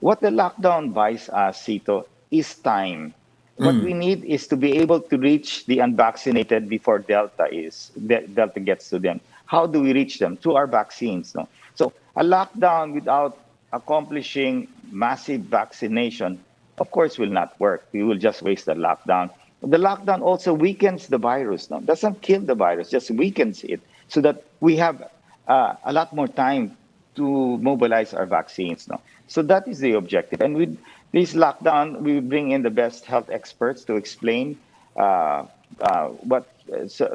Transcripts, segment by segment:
What the lockdown buys us, Sito, is time. What we need is to be able to reach the unvaccinated before Delta gets to them. How do we reach them? Through our vaccines. No? So a lockdown without accomplishing massive vaccination, of course, will not work. We will just waste the lockdown. The lockdown also weakens the virus. No, doesn't kill the virus, just weakens it, so that we have a lot more time to mobilize our vaccines. No, so that is the objective. And with this lockdown, we bring in the best health experts to explain what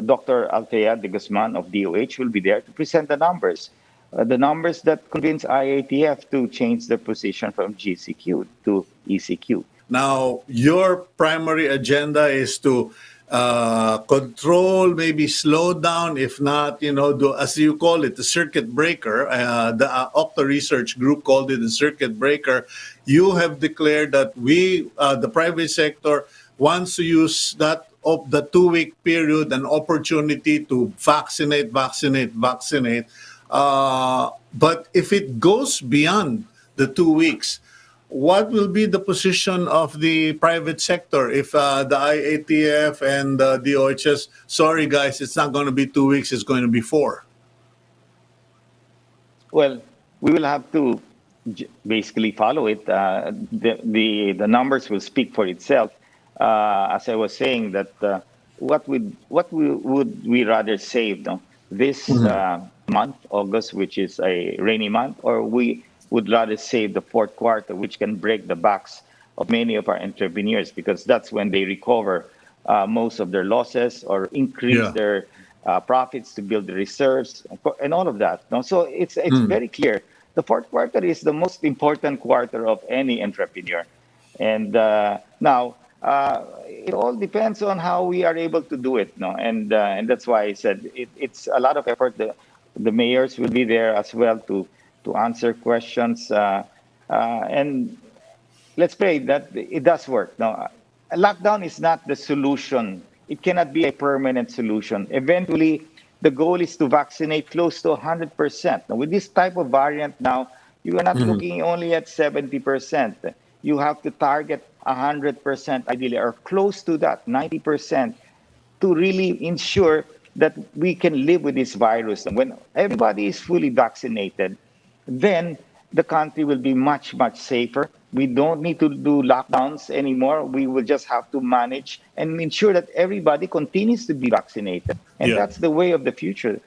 Dr. Althea de Guzman of DOH will be there to present the numbers that convince IATF to change their position from GCQ to ECQ. Now, your primary agenda is to control, maybe slow down, if not, do, as you call it, the circuit breaker. The Octa Research Group called it the circuit breaker. You have declared that the private sector, wants to use that of the 2-week period, an opportunity to vaccinate. But if it goes beyond the 2 weeks, what will be the position of the private sector if the IATF and the OHS, sorry guys, it's not going to be 2 weeks, it's going to be 4? Well, we will have to basically follow it. The numbers will speak for itself. As I was saying, that would we rather save? No, this month, August, which is a rainy month, or we would rather save the fourth quarter, which can break the backs of many of our entrepreneurs, because that's when they recover most of their losses or increase Yeah. their profits to build the reserves and all of that. No? So it's very clear. The fourth quarter is the most important quarter of any entrepreneur. And now it all depends on how we are able to do it. No? And that's why I said it's a lot of effort. The mayors will be there as well to answer questions. And let's pray that it does work. Now, a lockdown is not the solution. It cannot be a permanent solution. Eventually, the goal is to vaccinate close to 100%. Now, with this type of variant now, you are not looking only at 70%. You have to target 100% ideally, or close to that, 90%, to really ensure that we can live with this virus. And when everybody is fully vaccinated, then the country will be much, much safer. We don't need to do lockdowns anymore. We will just have to manage and ensure that everybody continues to be vaccinated. And Yeah. that's the way of the future.